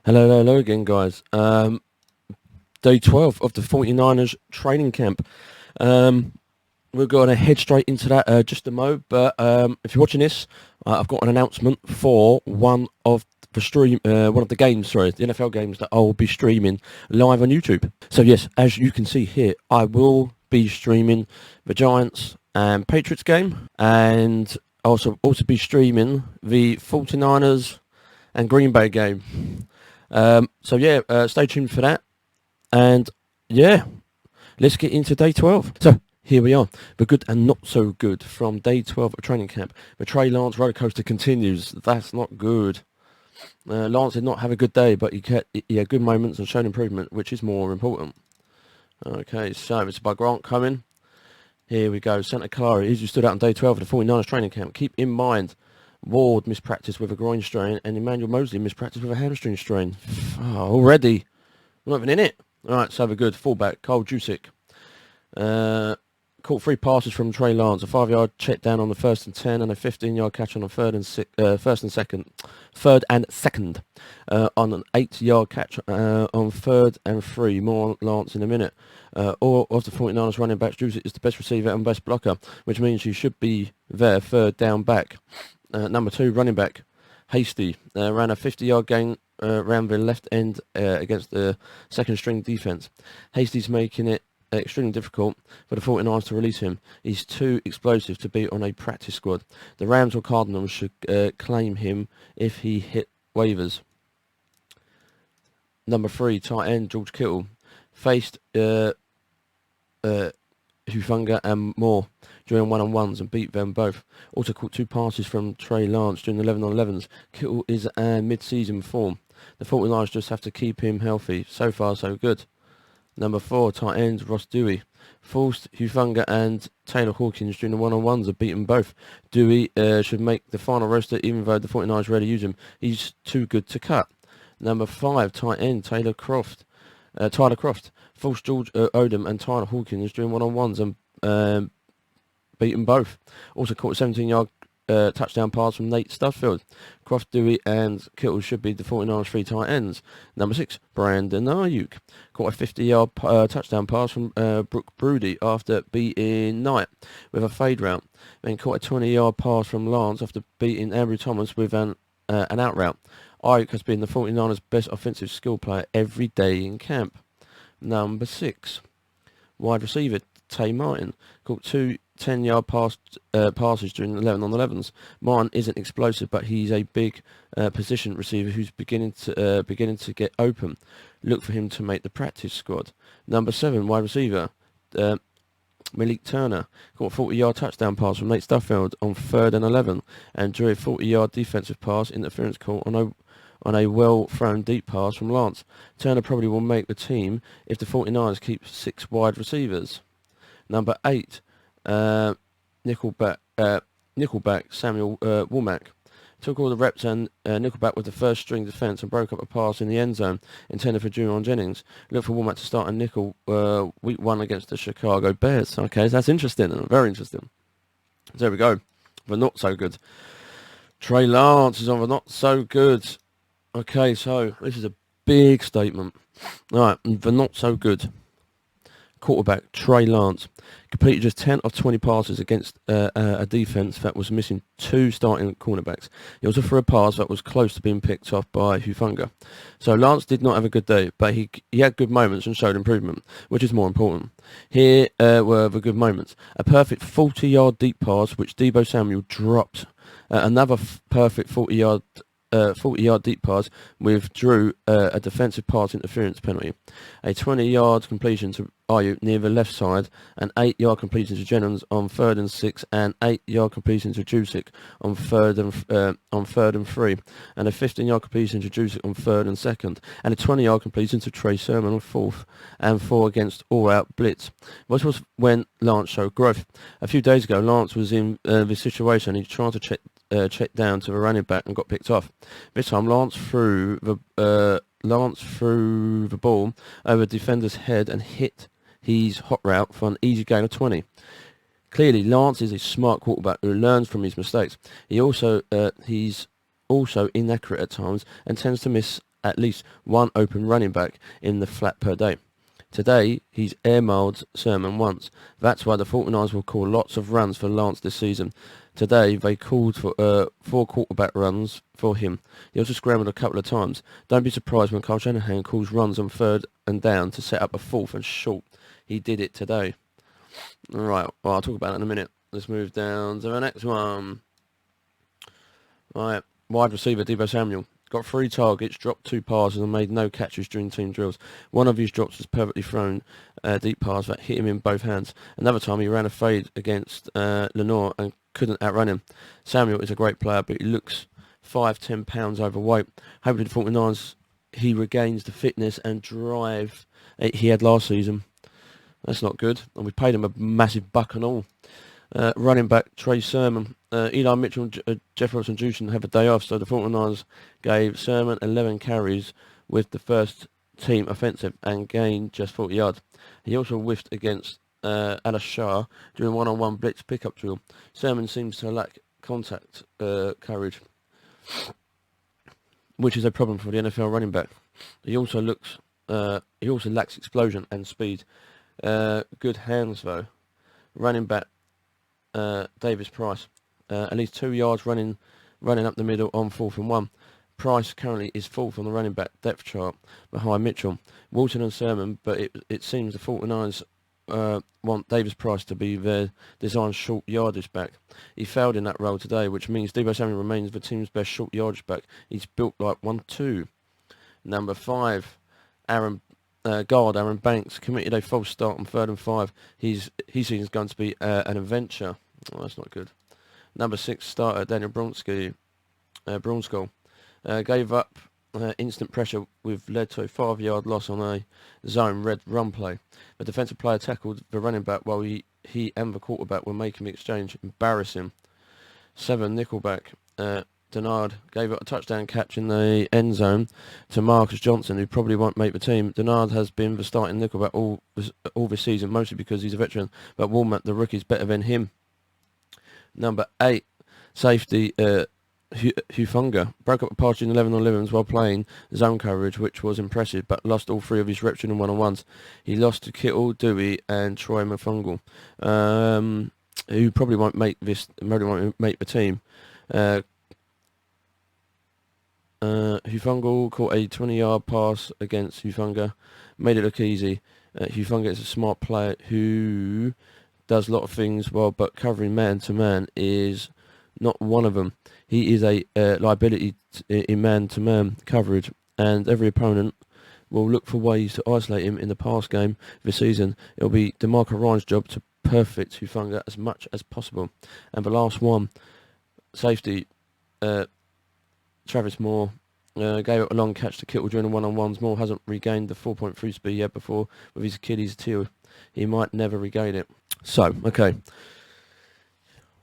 Hello again, guys. Day 12 of the 49ers training camp. We're going to head straight into that just a mo. But if you're watching this, I've got an announcement for one of the games, the NFL games that I will be streaming live on YouTube. So yes, as you can see here, I will be streaming the Giants and Patriots game, and also be streaming the 49ers and Green Bay game. So yeah, stay tuned for that, and yeah, let's get into day 12. So here we are, the good and not so good from day 12 of training camp. The Trey Lance roller coaster continues. That's not good. Lance did not have a good day, but he had good moments and showed improvement, which is more important. Okay, so it's by Grant coming. Here we go. Santa Clara, who stood out on day 12 of the 49ers training camp. Keep in mind, Ward mispracticed with a groin strain, and Emmanuel Mosley mispracticed with a hamstring strain. Already. We're not even in it. Alright, so we're good. Fullback, Cole Jusic. Caught 3 passes from Trey Lance. A 5-yard check down on the 1st and 10, and a 15-yard catch on the third and second. On an 8-yard catch on 3rd and 3. More on Lance in a minute. All of the 49ers running backs, Jusic is the best receiver and best blocker, which means he should be their 3rd down back. Number 2, running back, Hasty, ran a 50-yard gain around the left end against the second string defense. Hasty's making it extremely difficult for the 49ers to release him. He's too explosive to be on a practice squad. The Rams or Cardinals should claim him if he hit waivers. Number 3, tight end, George Kittle, faced Hufanga and Moore during one-on-ones and beat them both. Also caught 2 passes from Trey Lance during the 11-on-11s. Kittle is mid-season form. The 49ers just have to keep him healthy. So far, so good. Number 4, tight end, Ross Dewey. Forced Hufanga and Taylor Hawkins during the one-on-ones and beat them both. Dewey should make the final roster even though the 49ers rarely use him. He's too good to cut. Number 5, tight end, Tyler Croft. Forced George Odom and Tyler Hawkins during one-on-ones and beat them both. Also caught a 17-yard touchdown pass from Nate Studfield. Croft, Dewey and Kittle should be the 49ers 3 tight ends. Number 6, Brandon Ayuk. Caught a 50-yard touchdown pass from Brooke Broody after beating Knight with a fade route. Then caught a 20-yard pass from Lance after beating Andrew Thomas with an out route. Ayuk has been the 49ers' best offensive skill player every day in camp. Number 6, wide receiver, Tay Martin. Caught 2 10-yard passes during the 11-on-11s. Martin isn't explosive, but he's a big position receiver who's beginning to get open. Look for him to make the practice squad. Number 7, wide receiver, Malik Turner. Caught a 40-yard touchdown pass from Nate Studfield on 3rd and 11, and drew a 40-yard defensive pass interference call on a well-thrown deep pass from Lance. Turner probably will make the team if the 49ers keep 6 wide receivers. Number 8, nickelback Samuel Womack. Took all the reps and nickelback with the first string defense and broke up a pass in the end zone intended for Juwan Jennings. Look for Womack to start a nickel week 1 against the Chicago Bears. Okay, that's interesting, very interesting. So there we go. The not so good. Trey Lance is on the not so good. Okay, so this is a big statement. Alright, the not so good. Quarterback Trey Lance completed just 10 of 20 passes against a defense that was missing 2 starting cornerbacks. He also threw a pass that was close to being picked off by Hufanga. So Lance did not have a good day, but he had good moments and showed improvement, which is more important. Here were the good moments. A perfect 40-yard deep pass, which Deebo Samuel dropped. Another perfect 40-yard deep pass withdrew a defensive pass interference penalty. A 20-yard completion to Ayuk near the left side, an 8-yard completion to Jennings on 3rd and 6, and 8-yard completion to Jusic on 3rd and 3, and a 15-yard completion to Jusic on 3rd and 2nd, and a 20-yard completion to Trey Sermon on 4th and 4 against all-out blitz. This was when Lance showed growth. A few days ago, Lance was in this situation. He tried to check down to the running back and got picked off. This time, Lance threw the ball over the defender's head and hit He's hot route for an easy gain of 20. Clearly, Lance is a smart quarterback who learns from his mistakes. He's also inaccurate at times and tends to miss at least one open running back in the flat per day. Today, he's air-mailed Sermon once. That's why the 49ers will call lots of runs for Lance this season. Today, they called for 4 quarterback runs for him. He also scrambled a couple of times. Don't be surprised when Kyle Shanahan calls runs on 3rd and down to set up a 4th and short. He did it today. Right, well, I'll talk about it in a minute. Let's move down to the next one. Right, wide receiver Deebo Samuel. Got 3 targets, dropped 2 passes and made no catches during team drills. One of his drops was perfectly thrown deep pass that hit him in both hands. Another time he ran a fade against Lenore and couldn't outrun him. Samuel is a great player, but he looks 5-10 pounds overweight. Hopefully the 49ers, he regains the fitness and drive he had last season. That's not good. And we paid him a massive buck and all. Running back Trey Sermon. Eli Mitchell and Jeff Wilson Jr. have a day off, so the 49ers gave Sermon 11 carries with the first team offensive and gained just 40 yards. He also whiffed against Alice Shah during one-on-one blitz pickup drill. Sermon seems to lack contact courage, which is a problem for the NFL running back. He also lacks explosion and speed. Good hands though. Running back Davis Price, at least 2 yards running up the middle on 4th and 1. Price currently is 4th on the running back depth chart behind Mitchell, Walton and Sermon, but it seems the 49ers want Davis Price to be their designed short yardage back. He failed in that role today, which means Deebo Samuel remains the team's best short yardage back. He's built like 1-2. Number 5, guard Aaron Banks committed a false start on 3rd and 5. His season's going to be an adventure. Oh, that's not good. Number 6 starter Daniel Brunskill gave up instant pressure, with led to a 5-yard loss on a zone red run play. The defensive player tackled the running back while he and the quarterback were making the exchange. Embarrassing. 7 nickelback Denard gave up a touchdown catch in the end zone to Marcus Johnson, who probably won't make the team. Denard has been the starting nickelback all this season, mostly because he's a veteran, but Walmart, the rookie, is better than him. Number 8, safety Hufunga broke up a pass during 11-on-11s while playing zone coverage, which was impressive, but lost all 3 of his reps in one-on-ones. He lost to Kittle, Dewey, and Troy Mafungal, who probably won't make the team. Hufungal caught a 20-yard pass against Hufunga, made it look easy. Hufunga is a smart player who does a lot of things well, but covering man-to-man is not one of them. He is a liability in man-to-man coverage, and every opponent will look for ways to isolate him in the pass game this season. It'll be DeMarco Ryan's job to perfect Hufunga as much as possible. And the last one, safety Travis Moore gave up a long catch to Kittle during the one-on-ones. Moore hasn't regained the 4.3 speed yet before with his Achilles heel. He might never regain it. So, okay,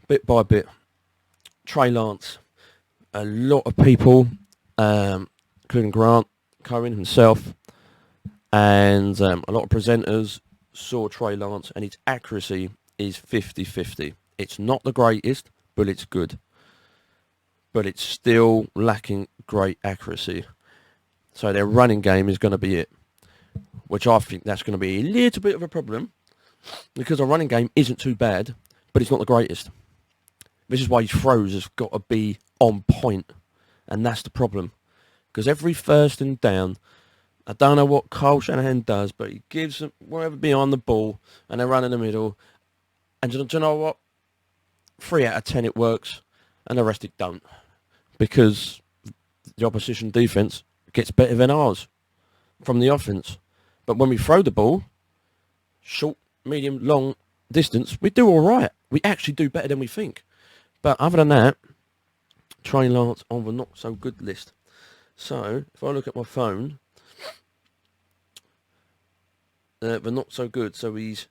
bit by bit, Trey Lance. A lot of people, including Grant Cohen himself, and a lot of presenters saw Trey Lance, and his accuracy is 50-50. It's not the greatest, but it's good. But it's still lacking great accuracy. So their running game is going to be it, which I think that's going to be a little bit of a problem, because our running game isn't too bad, but it's not the greatest. This is why his throws has got to be on point, and that's the problem. Because every 1st and down, I don't know what Kyle Shanahan does, but he gives them wherever behind the ball, and they run in the middle, and do you know what? 3 out of 10 it works, and the rest it don't. Because the opposition defense gets better than ours from the offense. But when we throw the ball, short, medium, long distance, we do all right. We actually do better than we think. But other than that, Trey Lance on the not so good list. So if I look at my phone, the not so good. So he's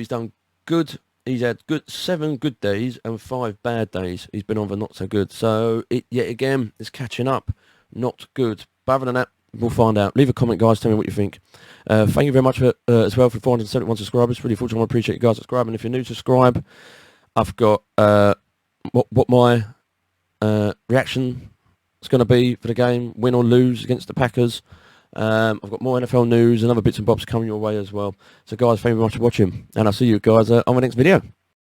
done good. He's had 7 good days and 5 bad days. He's been on the not so good. So it yet again is catching up. Not good. But other than that, We'll find out. Leave a comment, guys. Tell me what you think. Thank you very much for, as well for 471 subscribers. Really fortunate. I appreciate you guys subscribing. If you're new, subscribe. I've got what my reaction is going to be for the game, win or lose against the Packers. I've got more NFL news and other bits and bobs coming your way as well. So, guys, thank you very much for watching. And I'll see you guys on the next video.